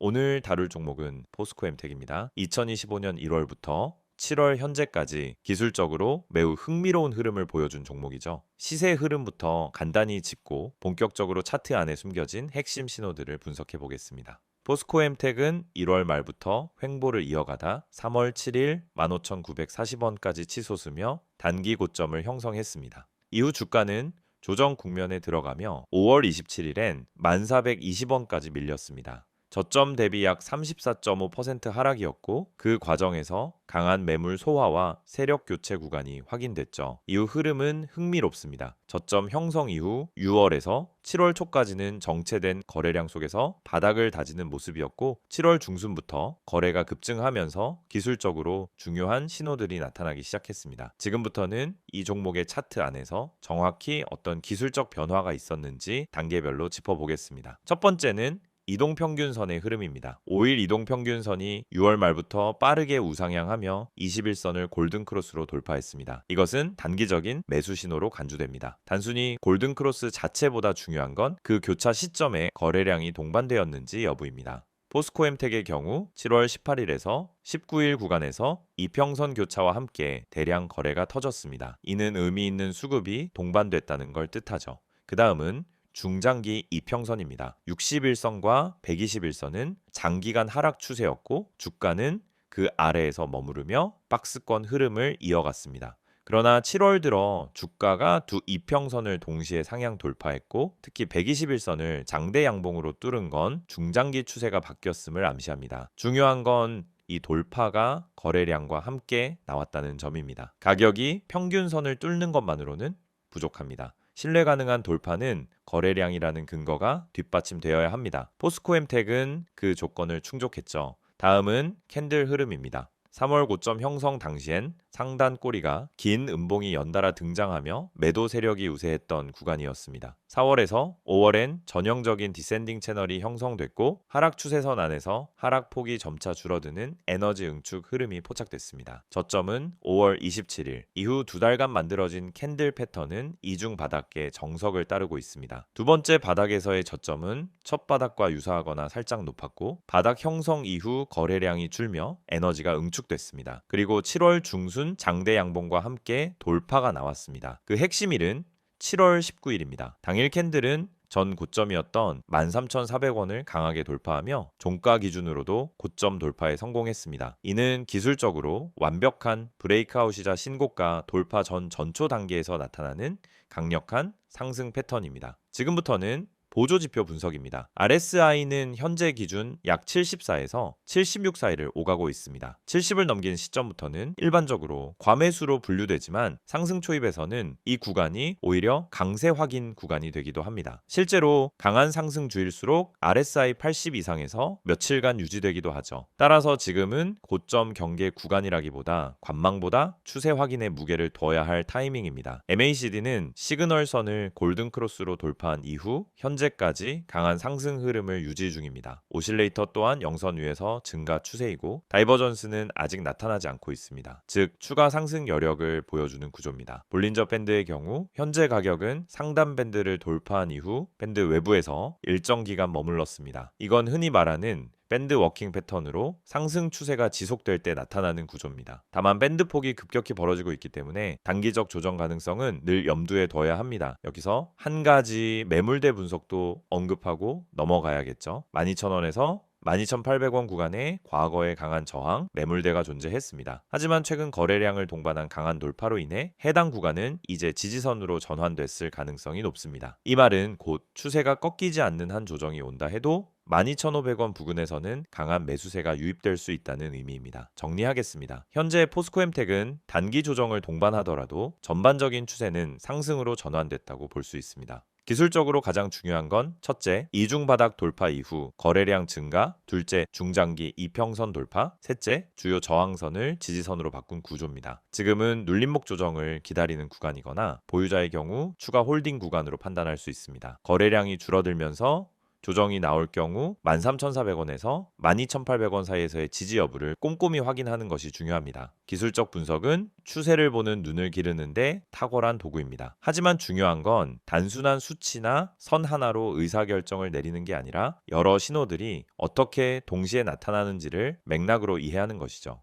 오늘 다룰 종목은 포스코엠텍입니다. 2025년 1월부터 7월 현재까지 기술적으로 매우 흥미로운 흐름을 보여준 종목이죠. 시세 흐름부터 간단히 짚고 본격적으로 차트 안에 숨겨진 핵심 신호들을 분석해 보겠습니다. 포스코엠텍은 1월 말부터 횡보를 이어가다 3월 7일 15,940원까지 치솟으며 단기 고점을 형성했습니다. 이후 주가는 조정 국면에 들어가며 5월 27일엔 1,420원까지 밀렸습니다. 저점 대비 약 34.5% 하락이었고 그 과정에서 강한 매물 소화와 세력 교체 구간이 확인됐죠. 이후 흐름은 흥미롭습니다. 저점 형성 이후 6월에서 7월 초까지는 정체된 거래량 속에서 바닥을 다지는 모습이었고 7월 중순부터 거래가 급증하면서 기술적으로 중요한 신호들이 나타나기 시작했습니다. 지금부터는 이 종목의 차트 안에서 정확히 어떤 기술적 변화가 있었는지 단계별로 짚어보겠습니다. 첫 번째는 이동평균선의 흐름입니다. 5일 이동평균선이 6월 말부터 빠르게 우상향하며 21선을 골든크로스로 돌파했습니다. 이것은 단기적인 매수 신호로 간주됩니다. 단순히 골든크로스 자체보다 중요한 건 그 교차 시점에 거래량이 동반되었는지 여부입니다. 포스코엠텍의 경우 7월 18일에서 19일 구간에서 이평선 교차와 함께 대량 거래가 터졌습니다. 이는 의미 있는 수급이 동반됐다는 걸 뜻하죠. 그 다음은 중장기 이평선입니다. 61선과 121선은 장기간 하락 추세였고 주가는 그 아래에서 머무르며 박스권 흐름을 이어갔습니다. 그러나 7월 들어 주가가 두 이평선을 동시에 상향 돌파했고 특히 121선을 장대 양봉으로 뚫은 건 중장기 추세가 바뀌었음을 암시합니다. 중요한 건 이 돌파가 거래량과 함께 나왔다는 점입니다. 가격이 평균선을 뚫는 것만으로는 부족합니다. 신뢰 가능한 돌파는 거래량이라는 근거가 뒷받침되어야 합니다. 포스코엠텍은 그 조건을 충족했죠. 다음은 캔들 흐름입니다. 3월 고점 형성 당시엔 상단 꼬리가 긴 음봉이 연달아 등장하며 매도 세력이 우세했던 구간이었습니다. 4월에서 5월엔 전형적인 디센딩 채널이 형성됐고 하락 추세선 안에서 하락폭이 점차 줄어드는 에너지 응축 흐름이 포착됐습니다. 저점은 5월 27일, 이후 두 달간 만들어진 캔들 패턴은 이중 바닥의 정석을 따르고 있습니다. 두 번째 바닥에서의 저점은 첫 바닥과 유사하거나 살짝 높았고 바닥 형성 이후 거래량이 줄며 에너지가 응축됐습니다. 그리고 7월 중순 장대 양봉과 함께 돌파가 나왔습니다. 그 핵심일은 7월 19일입니다. 당일 캔들은 전 고점이었던 13,400원을 강하게 돌파하며 종가 기준으로도 고점 돌파에 성공했습니다. 이는 기술적으로 완벽한 브레이크아웃이자 신고가 돌파 전 전초 단계에서 나타나는 강력한 상승 패턴입니다. 지금부터는 보조지표 분석입니다. RSI는 현재 기준 약 74에서 76 사이를 오가고 있습니다. 70을 넘긴 시점부터는 일반적으로 과매수로 분류되지만 상승 초입에서는 이 구간이 오히려 강세 확인 구간이 되기도 합니다. 실제로 강한 상승 주일수록 RSI 80 이상에서 며칠간 유지되기도 하죠. 따라서 지금은 고점 경계 구간이라기보다 관망보다 추세 확인에 무게를 둬야 할 타이밍입니다. MACD는 시그널선을 골든크로스로 돌파한 이후 현재까지 강한 상승 흐름을 유지 중입니다. 오실레이터 또한 영선 위에서 증가 추세이고 다이버전스는 아직 나타나지 않고 있습니다. 즉 추가 상승 여력을 보여주는 구조입니다. 볼린저 밴드의 경우 현재 가격은 상단 밴드를 돌파한 이후 밴드 외부에서 일정 기간 머물렀습니다. 이건 흔히 말하는 밴드 워킹 패턴으로 상승 추세가 지속될 때 나타나는 구조입니다. 다만 밴드 폭이 급격히 벌어지고 있기 때문에 단기적 조정 가능성은 늘 염두에 둬야 합니다. 여기서 한 가지 매물대 분석도 언급하고 넘어가야겠죠. 12,000원에서 12,800원 구간에 과거의 강한 저항, 매물대가 존재했습니다. 하지만 최근 거래량을 동반한 강한 돌파로 인해 해당 구간은 이제 지지선으로 전환됐을 가능성이 높습니다. 이 말은 곧 추세가 꺾이지 않는 한 조정이 온다 해도 12,500원 부근에서는 강한 매수세가 유입될 수 있다는 의미입니다. 정리하겠습니다. 현재 포스코엠텍은 단기 조정을 동반하더라도 전반적인 추세는 상승으로 전환됐다고 볼 수 있습니다. 기술적으로 가장 중요한 건 첫째, 이중바닥 돌파 이후 거래량 증가, 둘째, 중장기 이평선 돌파, 셋째, 주요 저항선을 지지선으로 바꾼 구조입니다. 지금은 눌림목 조정을 기다리는 구간이거나 보유자의 경우 추가 홀딩 구간으로 판단할 수 있습니다. 거래량이 줄어들면서 조정이 나올 경우 13,400원에서 12,800원 사이에서의 지지 여부를 꼼꼼히 확인하는 것이 중요합니다. 기술적 분석은 추세를 보는 눈을 기르는데 탁월한 도구입니다. 하지만 중요한 건 단순한 수치나 선 하나로 의사결정을 내리는 게 아니라 여러 신호들이 어떻게 동시에 나타나는지를 맥락으로 이해하는 것이죠.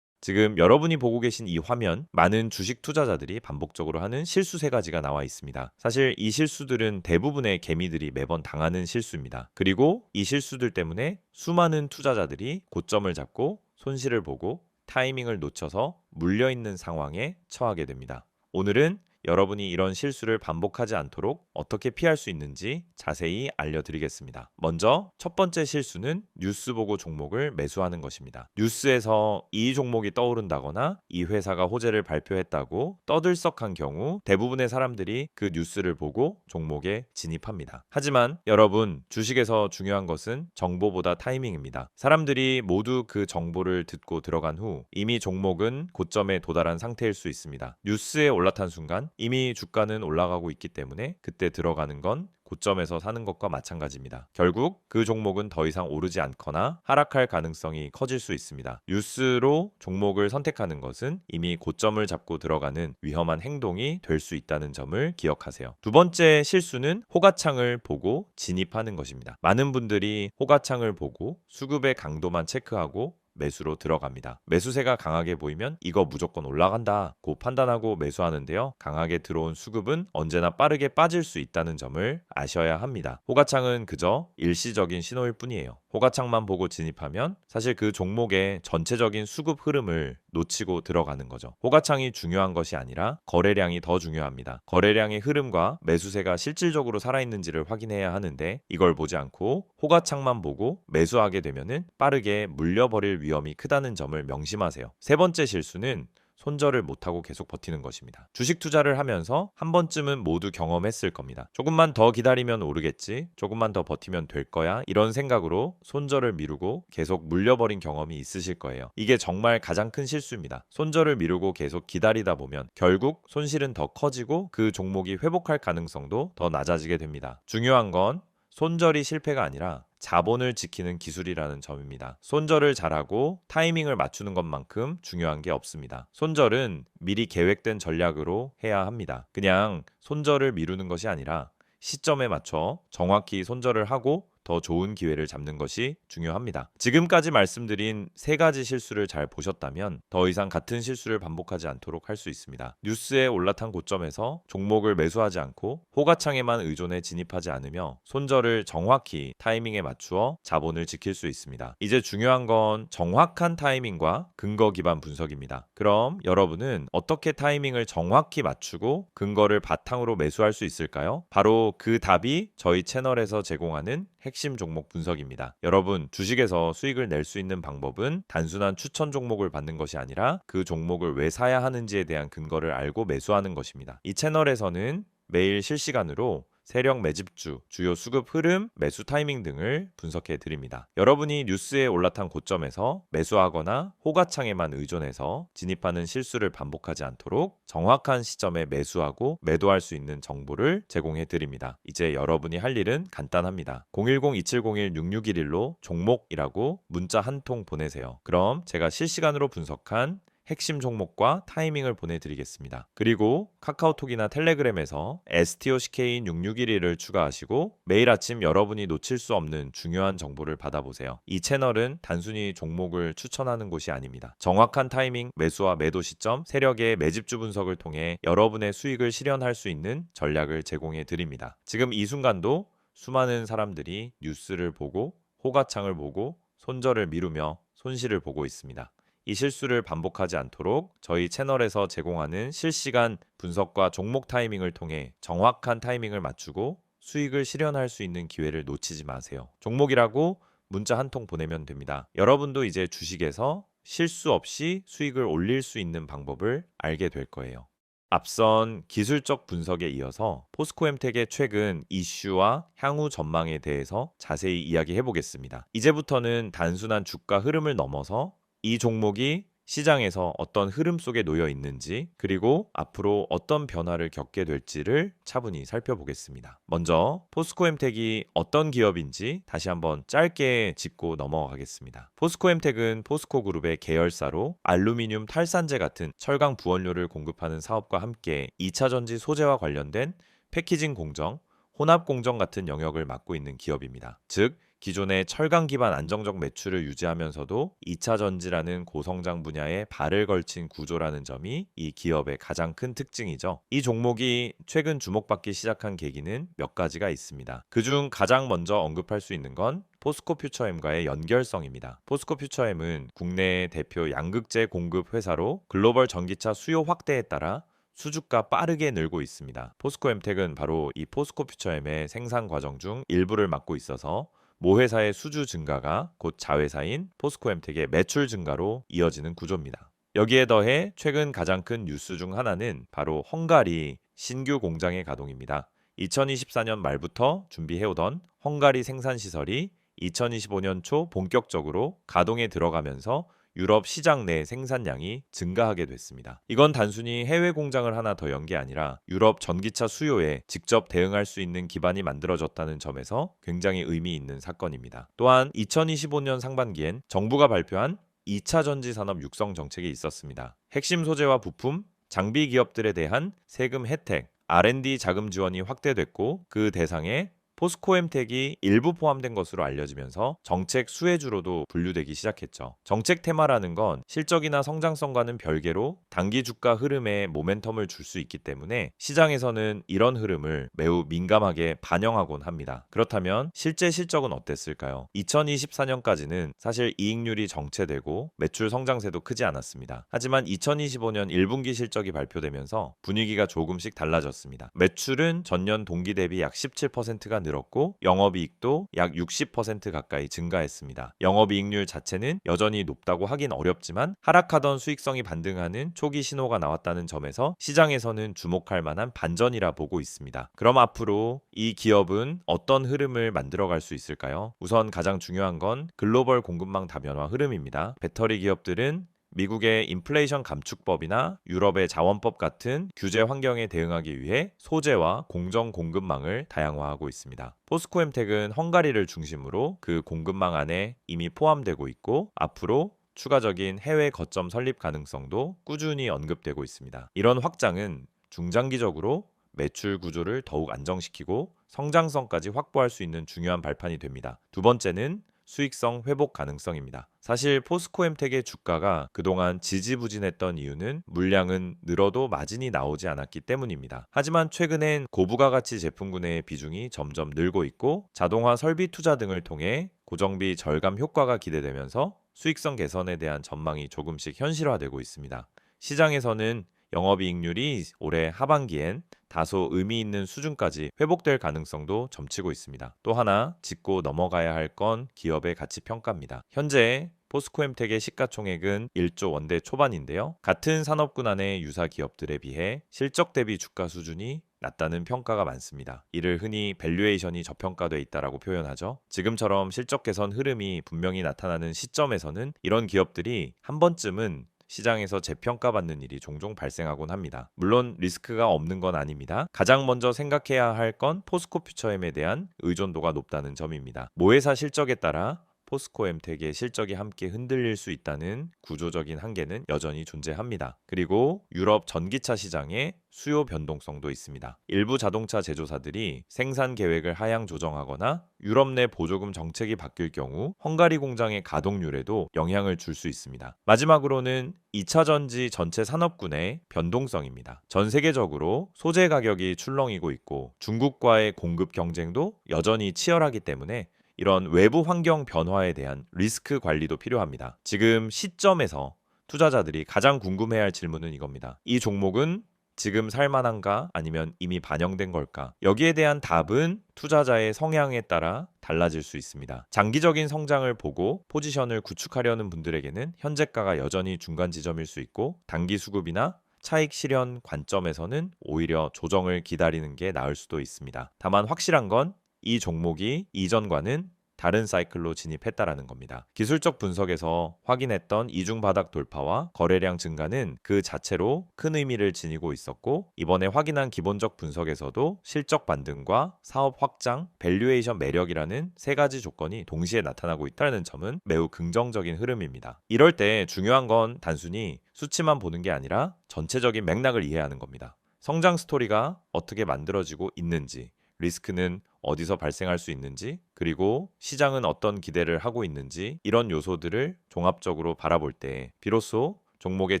지금 여러분이 보고 계신 이 화면, 많은 주식 투자자들이 반복적으로 하는 실수 3가지가 나와 있습니다. 사실 이 실수들은 대부분의 개미들이 매번 당하는 실수입니다. 그리고 이 실수들 때문에 수많은 투자자들이 고점을 잡고 손실을 보고 타이밍을 놓쳐서 물려있는 상황에 처하게 됩니다. 오늘은 여러분이 이런 실수를 반복하지 않도록 어떻게 피할 수 있는지 자세히 알려드리겠습니다. 먼저 첫 번째 실수는 뉴스 보고 종목을 매수하는 것입니다. 뉴스에서 이 종목이 떠오른다거나 이 회사가 호재를 발표했다고 떠들썩한 경우 대부분의 사람들이 그 뉴스를 보고 종목에 진입합니다. 하지만 여러분, 주식에서 중요한 것은 정보보다 타이밍입니다. 사람들이 모두 그 정보를 듣고 들어간 후 이미 종목은 고점에 도달한 상태일 수 있습니다. 뉴스에 올라탄 순간 이미 주가는 올라가고 있기 때문에 그때 들어가는 건 고점에서 사는 것과 마찬가지입니다. 결국 그 종목은 더 이상 오르지 않거나 하락할 가능성이 커질 수 있습니다. 뉴스로 종목을 선택하는 것은 이미 고점을 잡고 들어가는 위험한 행동이 될 수 있다는 점을 기억하세요. 두 번째 실수는 호가창을 보고 진입하는 것입니다. 많은 분들이 호가창을 보고 수급의 강도만 체크하고 매수로 들어갑니다. 매수세가 강하게 보이면 이거 무조건 올라간다고 판단하고 매수하는데요. 강하게 들어온 수급은 언제나 빠르게 빠질 수 있다는 점을 아셔야 합니다. 호가창은 그저 일시적인 신호일 뿐이에요. 호가창만 보고 진입하면 사실 그 종목의 전체적인 수급 흐름을 놓치고 들어가는 거죠. 호가창이 중요한 것이 아니라 거래량이 더 중요합니다. 거래량의 흐름과 매수세가 실질적으로 살아있는지를 확인해야 하는데 이걸 보지 않고 호가창만 보고 매수하게 되면은 빠르게 물려버릴 위험이 크다는 점을 명심하세요. 세 번째 실수는 손절을 못하고 계속 버티는 것입니다. 주식 투자를 하면서 한 번쯤은 모두 경험했을 겁니다. 조금만 더 기다리면 오르겠지, 조금만 더 버티면 될 거야, 이런 생각으로 손절을 미루고 계속 물려버린 경험이 있으실 거예요. 이게 정말 가장 큰 실수입니다. 손절을 미루고 계속 기다리다 보면 결국 손실은 더 커지고 그 종목이 회복할 가능성도 더 낮아지게 됩니다. 중요한 건 손절이 실패가 아니라 자본을 지키는 기술이라는 점입니다. 손절을 잘하고 타이밍을 맞추는 것만큼 중요한 게 없습니다. 손절은 미리 계획된 전략으로 해야 합니다. 그냥 손절을 미루는 것이 아니라 시점에 맞춰 정확히 손절을 하고 더 좋은 기회를 잡는 것이 중요합니다. 지금까지 말씀드린 3가지 실수를 잘 보셨다면 더 이상 같은 실수를 반복하지 않도록 할 수 있습니다. 뉴스에 올라탄 고점에서 종목을 매수하지 않고 호가창에만 의존해 진입하지 않으며 손절을 정확히 타이밍에 맞추어 자본을 지킬 수 있습니다. 이제 중요한 건 정확한 타이밍과 근거 기반 분석입니다. 그럼 여러분은 어떻게 타이밍을 정확히 맞추고 근거를 바탕으로 매수할 수 있을까요? 바로 그 답이 저희 채널에서 제공하는 핵심 종목 분석입니다. 여러분, 주식에서 수익을 낼 수 있는 방법은 단순한 추천 종목을 받는 것이 아니라 그 종목을 왜 사야 하는지에 대한 근거를 알고 매수하는 것입니다. 이 채널에서는 매일 실시간으로 세력 매집주, 주요 수급 흐름, 매수 타이밍 등을 분석해 드립니다. 여러분이 뉴스에 올라탄 고점에서 매수하거나 호가창에만 의존해서 진입하는 실수를 반복하지 않도록 정확한 시점에 매수하고 매도할 수 있는 정보를 제공해 드립니다. 이제 여러분이 할 일은 간단합니다. 010-2701-6611로 종목이라고 문자 한 통 보내세요. 그럼 제가 실시간으로 분석한 핵심 종목과 타이밍을 보내드리겠습니다. 그리고 카카오톡이나 텔레그램에서 STOCK인 6611을 추가하시고 매일 아침 여러분이 놓칠 수 없는 중요한 정보를 받아보세요. 이 채널은 단순히 종목을 추천하는 곳이 아닙니다. 정확한 타이밍, 매수와 매도 시점, 세력의 매집주 분석을 통해 여러분의 수익을 실현할 수 있는 전략을 제공해 드립니다. 지금 이 순간도 수많은 사람들이 뉴스를 보고 호가창을 보고 손절을 미루며 손실을 보고 있습니다. 이 실수를 반복하지 않도록 저희 채널에서 제공하는 실시간 분석과 종목 타이밍을 통해 정확한 타이밍을 맞추고 수익을 실현할 수 있는 기회를 놓치지 마세요. 종목이라고 문자 한 통 보내면 됩니다. 여러분도 이제 주식에서 실수 없이 수익을 올릴 수 있는 방법을 알게 될 거예요. 앞선 기술적 분석에 이어서 포스코엠텍의 최근 이슈와 향후 전망에 대해서 자세히 이야기해 보겠습니다. 이제부터는 단순한 주가 흐름을 넘어서 이 종목이 시장에서 어떤 흐름 속에 놓여 있는지, 그리고 앞으로 어떤 변화를 겪게 될지를 차분히 살펴보겠습니다. 먼저 포스코엠텍이 어떤 기업인지 다시 한번 짧게 짚고 넘어가겠습니다. 포스코엠텍은 포스코그룹의 계열사로 알루미늄 탈산제 같은 철강 부원료를 공급하는 사업과 함께 2차 전지 소재와 관련된 패키징 공정, 혼합 공정 같은 영역을 맡고 있는 기업입니다. 즉, 기존의 철강 기반 안정적 매출을 유지하면서도 2차 전지라는 고성장 분야에 발을 걸친 구조라는 점이 이 기업의 가장 큰 특징이죠. 이 종목이 최근 주목받기 시작한 계기는 몇 가지가 있습니다. 그중 가장 먼저 언급할 수 있는 건 포스코 퓨처엠과의 연결성입니다. 포스코 퓨처엠은 국내 대표 양극재 공급 회사로 글로벌 전기차 수요 확대에 따라 수주가 빠르게 늘고 있습니다. 포스코엠텍은 바로 이 포스코 퓨처엠의 생산 과정 중 일부를 맡고 있어서 모 회사의 수주 증가가 곧 자회사인 포스코엠텍의 매출 증가로 이어지는 구조입니다. 여기에 더해 최근 가장 큰 뉴스 중 하나는 바로 헝가리 신규 공장의 가동입니다. 2024년 말부터 준비해오던 헝가리 생산시설이 2025년 초 본격적으로 가동에 들어가면서 유럽 시장 내 생산량이 증가하게 됐습니다. 이건 단순히 해외 공장을 하나 더 연 게 아니라 유럽 전기차 수요에 직접 대응할 수 있는 기반이 만들어졌다는 점에서 굉장히 의미 있는 사건입니다. 또한 2025년 상반기엔 정부가 발표한 2차 전지 산업 육성 정책이 있었습니다. 핵심 소재와 부품, 장비 기업들에 대한 세금 혜택, R&D 자금 지원이 확대됐고 그 대상에 포스코엠텍이 일부 포함된 것으로 알려지면서 정책 수혜주로도 분류되기 시작했죠. 정책 테마라는 건 실적이나 성장성과는 별개로 단기 주가 흐름에 모멘텀을 줄 수 있기 때문에 시장에서는 이런 흐름을 매우 민감하게 반영하곤 합니다. 그렇다면 실제 실적은 어땠을까요? 2024년까지는 사실 이익률이 정체되고 매출 성장세도 크지 않았습니다. 하지만 2025년 1분기 실적이 발표되면서 분위기가 조금씩 달라졌습니다. 매출은 전년 동기 대비 약 17%가 늘었고 영업이익도 약 60% 가까이 증가했습니다. 영업이익률 자체는 여전히 높다고 하긴 어렵지만 하락하던 수익성이 반등하는 초기 신호가 나왔다는 점에서 시장에서는 주목할 만한 반전이라 보고 있습니다. 그럼 앞으로 이 기업은 어떤 흐름을 만들어갈 수 있을까요? 우선 가장 중요한 건 글로벌 공급망 다변화 흐름입니다. 배터리 기업들은 미국의 인플레이션 감축법이나 유럽의 자원법 같은 규제 환경에 대응하기 위해 소재와 공정 공급망을 다양화하고 있습니다. 포스코엠텍은 헝가리를 중심으로 그 공급망 안에 이미 포함되고 있고 앞으로 추가적인 해외 거점 설립 가능성도 꾸준히 언급되고 있습니다. 이런 확장은 중장기적으로 매출 구조를 더욱 안정시키고 성장성까지 확보할 수 있는 중요한 발판이 됩니다. 두 번째는 수익성 회복 가능성입니다. 사실 포스코엠텍의 주가가 그동안 지지부진했던 이유는 물량은 늘어도 마진이 나오지 않았기 때문입니다. 하지만 최근엔 고부가가치 제품군의 비중이 점점 늘고 있고 자동화 설비 투자 등을 통해 고정비 절감 효과가 기대되면서 수익성 개선에 대한 전망이 조금씩 현실화되고 있습니다. 시장에서는 영업이익률이 올해 하반기엔 다소 의미 있는 수준까지 회복될 가능성도 점치고 있습니다. 또 하나 짚고 넘어가야 할 건 기업의 가치 평가입니다. 현재 포스코엠텍의 시가총액은 1조 원대 초반인데요. 같은 산업군 안의 유사 기업들에 비해 실적 대비 주가 수준이 낮다는 평가가 많습니다. 이를 흔히 밸류에이션이 저평가돼 있다라고 표현하죠. 지금처럼 실적 개선 흐름이 분명히 나타나는 시점에서는 이런 기업들이 한 번쯤은 시장에서 재평가받는 일이 종종 발생하곤 합니다. 물론 리스크가 없는 건 아닙니다. 가장 먼저 생각해야 할 건 포스코 퓨처엠에 대한 의존도가 높다는 점입니다. 모회사 실적에 따라 포스코엠텍의 실적이 함께 흔들릴 수 있다는 구조적인 한계는 여전히 존재합니다. 그리고 유럽 전기차 시장의 수요 변동성도 있습니다. 일부 자동차 제조사들이 생산 계획을 하향 조정하거나 유럽 내 보조금 정책이 바뀔 경우 헝가리 공장의 가동률에도 영향을 줄 수 있습니다. 마지막으로는 2차 전지 전체 산업군의 변동성입니다. 전 세계적으로 소재 가격이 출렁이고 있고 중국과의 공급 경쟁도 여전히 치열하기 때문에 이런 외부 환경 변화에 대한 리스크 관리도 필요합니다. 지금 시점에서 투자자들이 가장 궁금해할 질문은 이겁니다. 이 종목은 지금 살만한가 아니면 이미 반영된 걸까? 여기에 대한 답은 투자자의 성향에 따라 달라질 수 있습니다. 장기적인 성장을 보고 포지션을 구축하려는 분들에게는 현재가가 여전히 중간 지점일 수 있고 단기 수급이나 차익 실현 관점에서는 오히려 조정을 기다리는 게 나을 수도 있습니다. 다만 확실한 건 이 종목이 이전과는 다른 사이클로 진입했다라는 겁니다. 기술적 분석에서 확인했던 이중 바닥 돌파와 거래량 증가는 그 자체로 큰 의미를 지니고 있었고, 이번에 확인한 기본적 분석에서도 실적 반등과 사업 확장, 밸류에이션 매력이라는 세 가지 조건이 동시에 나타나고 있다는 점은 매우 긍정적인 흐름입니다. 이럴 때 중요한 건 단순히 수치만 보는 게 아니라 전체적인 맥락을 이해하는 겁니다. 성장 스토리가 어떻게 만들어지고 있는지, 리스크는 어디서 발생할 수 있는지, 그리고 시장은 어떤 기대를 하고 있는지, 이런 요소들을 종합적으로 바라볼 때 비로소 종목의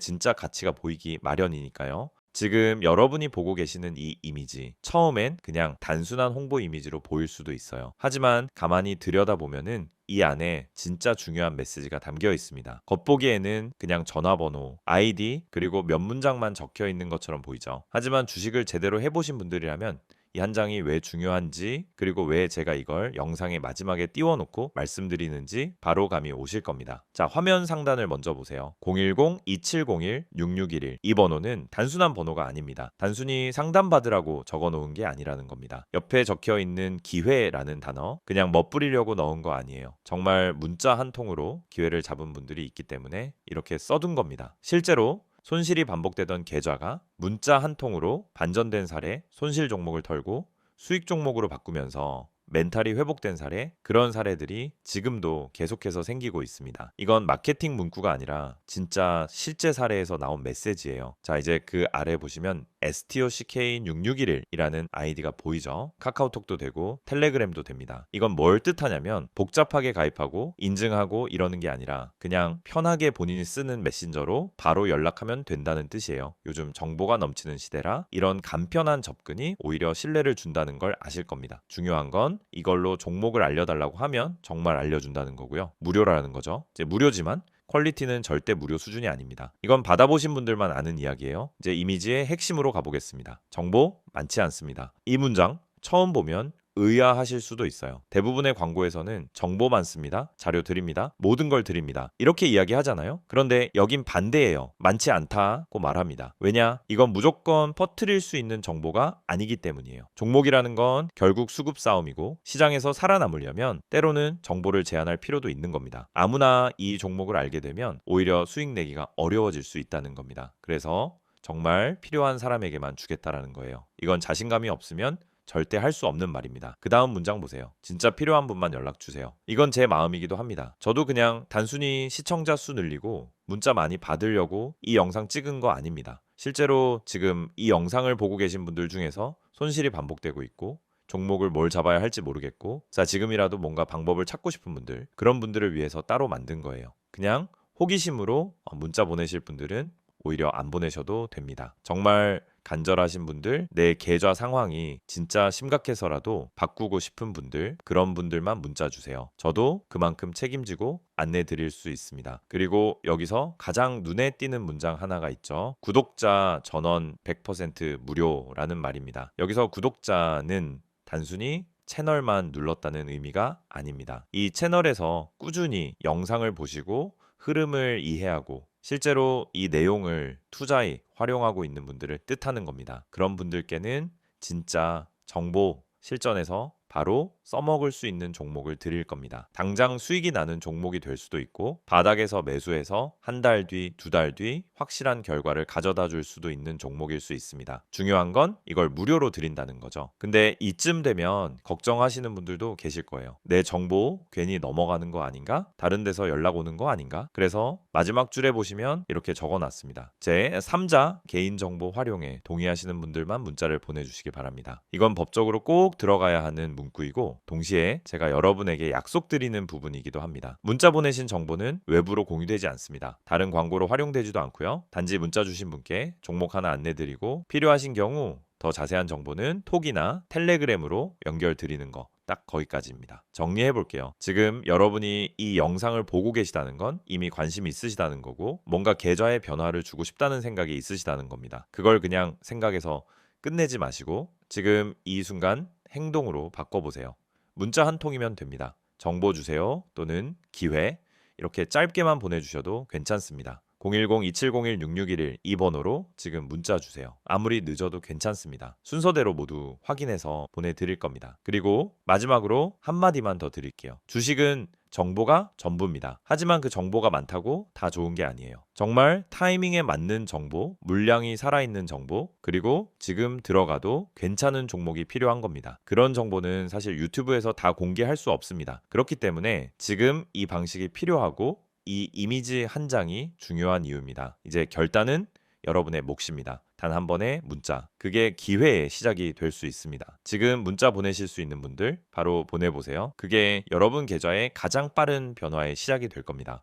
진짜 가치가 보이기 마련이니까요. 지금 여러분이 보고 계시는 이 이미지, 처음엔 그냥 단순한 홍보 이미지로 보일 수도 있어요. 하지만 가만히 들여다보면은 이 안에 진짜 중요한 메시지가 담겨 있습니다. 겉보기에는 그냥 전화번호, 아이디, 그리고 몇 문장만 적혀 있는 것처럼 보이죠. 하지만 주식을 제대로 해보신 분들이라면 이 한 장이 왜 중요한지, 그리고 왜 제가 이걸 영상의 마지막에 띄워놓고 말씀드리는지 바로 감이 오실 겁니다. 자, 화면 상단을 먼저 보세요. 010-2701-6611. 이 번호는 단순한 번호가 아닙니다. 단순히 상담받으라고 적어놓은 게 아니라는 겁니다. 옆에 적혀 있는 기회라는 단어, 그냥 멋부리려고 넣은 거 아니에요. 정말 문자 한 통으로 기회를 잡은 분들이 있기 때문에 이렇게 써둔 겁니다. 실제로 손실이 반복되던 계좌가 문자 한 통으로 반전된 사례, 손실 종목을 털고 수익 종목으로 바꾸면서 멘탈이 회복된 사례, 그런 사례들이 지금도 계속해서 생기고 있습니다. 이건 마케팅 문구가 아니라 진짜 실제 사례에서 나온 메시지예요. 자, 이제 그 아래 보시면 STOCK6611이라는 아이디가 보이죠? 카카오톡도 되고 텔레그램도 됩니다. 이건 뭘 뜻하냐면 복잡하게 가입하고 인증하고 이러는 게 아니라 그냥 편하게 본인이 쓰는 메신저로 바로 연락하면 된다는 뜻이에요. 요즘 정보가 넘치는 시대라 이런 간편한 접근이 오히려 신뢰를 준다는 걸 아실 겁니다. 중요한 건 이걸로 종목을 알려달라고 하면 정말 알려준다는 거고요. 무료라는 거죠. 이제 무료지만 퀄리티는 절대 무료 수준이 아닙니다. 이건 받아보신 분들만 아는 이야기예요. 이제 이미지의 핵심으로 가보겠습니다. 정보 많지 않습니다. 이 문장 처음 보면 의아하실 수도 있어요. 대부분의 광고에서는 정보 많습니다. 자료 드립니다. 모든 걸 드립니다. 이렇게 이야기하잖아요. 그런데 여긴 반대예요. 많지 않다고 말합니다. 왜냐? 이건 무조건 퍼뜨릴 수 있는 정보가 아니기 때문이에요. 종목이라는 건 결국 수급 싸움이고 시장에서 살아남으려면 때로는 정보를 제한할 필요도 있는 겁니다. 아무나 이 종목을 알게 되면 오히려 수익 내기가 어려워질 수 있다는 겁니다. 그래서 정말 필요한 사람에게만 주겠다라는 거예요. 이건 자신감이 없으면 절대 할 수 없는 말입니다. 그 다음 문장 보세요. 진짜 필요한 분만 연락 주세요. 이건 제 마음이기도 합니다. 저도 그냥 단순히 시청자 수 늘리고 문자 많이 받으려고 이 영상 찍은 거 아닙니다. 실제로 지금 이 영상을 보고 계신 분들 중에서 손실이 반복되고 있고 종목을 뭘 잡아야 할지 모르겠고, 자, 지금이라도 뭔가 방법을 찾고 싶은 분들, 그런 분들을 위해서 따로 만든 거예요. 그냥 호기심으로 문자 보내실 분들은 오히려 안 보내셔도 됩니다. 정말 간절하신 분들, 내 계좌 상황이 진짜 심각해서라도 바꾸고 싶은 분들, 그런 분들만 문자 주세요. 저도 그만큼 책임지고 안내 드릴 수 있습니다. 그리고 여기서 가장 눈에 띄는 문장 하나가 있죠. 구독자 전원 100% 무료라는 말입니다. 여기서 구독자는 단순히 채널만 눌렀다는 의미가 아닙니다. 이 채널에서 꾸준히 영상을 보시고 흐름을 이해하고 실제로 이 내용을 투자에 활용하고 있는 분들을 뜻하는 겁니다. 그런 분들께는 진짜 정보 실전에서 바로 써먹을 수 있는 종목을 드릴 겁니다. 당장 수익이 나는 종목이 될 수도 있고 바닥에서 매수해서 한 달 뒤, 두 달 뒤 확실한 결과를 가져다 줄 수도 있는 종목일 수 있습니다. 중요한 건 이걸 무료로 드린다는 거죠. 근데 이쯤 되면 걱정하시는 분들도 계실 거예요. 내 정보 괜히 넘어가는 거 아닌가? 다른 데서 연락 오는 거 아닌가? 그래서 마지막 줄에 보시면 이렇게 적어놨습니다. 제 3자 개인정보 활용에 동의하시는 분들만 문자를 보내주시기 바랍니다. 이건 법적으로 꼭 들어가야 하는 문구이고 동시에 제가 여러분에게 약속드리는 부분이기도 합니다. 문자 보내신 정보는 외부로 공유되지 않습니다. 다른 광고로 활용되지도 않고요. 단지 문자 주신 분께 종목 하나 안내드리고 필요하신 경우 더 자세한 정보는 톡이나 텔레그램으로 연결드리는 거 딱 거기까지입니다. 정리해 볼게요. 지금 여러분이 이 영상을 보고 계시다는 건 이미 관심이 있으시다는 거고 뭔가 계좌의 변화를 주고 싶다는 생각이 있으시다는 겁니다. 그걸 그냥 생각해서 끝내지 마시고 지금 이 순간 행동으로 바꿔보세요. 문자 한 통이면 됩니다. 정보 주세요 또는 기회 이렇게 짧게만 보내주셔도 괜찮습니다. 010-2701-6611 이 번호로 지금 문자 주세요. 아무리 늦어도 괜찮습니다. 순서대로 모두 확인해서 보내드릴 겁니다. 그리고 마지막으로 한마디만 더 드릴게요. 주식은 정보가 전부입니다. 하지만 그 정보가 많다고 다 좋은 게 아니에요. 정말 타이밍에 맞는 정보, 물량이 살아있는 정보, 그리고 지금 들어가도 괜찮은 종목이 필요한 겁니다. 그런 정보는 사실 유튜브에서 다 공개할 수 없습니다. 그렇기 때문에 지금 이 방식이 필요하고 이 이미지 한 장이 중요한 이유입니다. 이제 결단은 여러분의 몫입니다. 단 한 번의 문자. 그게 기회의 시작이 될 수 있습니다. 지금 문자 보내실 수 있는 분들 바로 보내보세요. 그게 여러분 계좌의 가장 빠른 변화의 시작이 될 겁니다.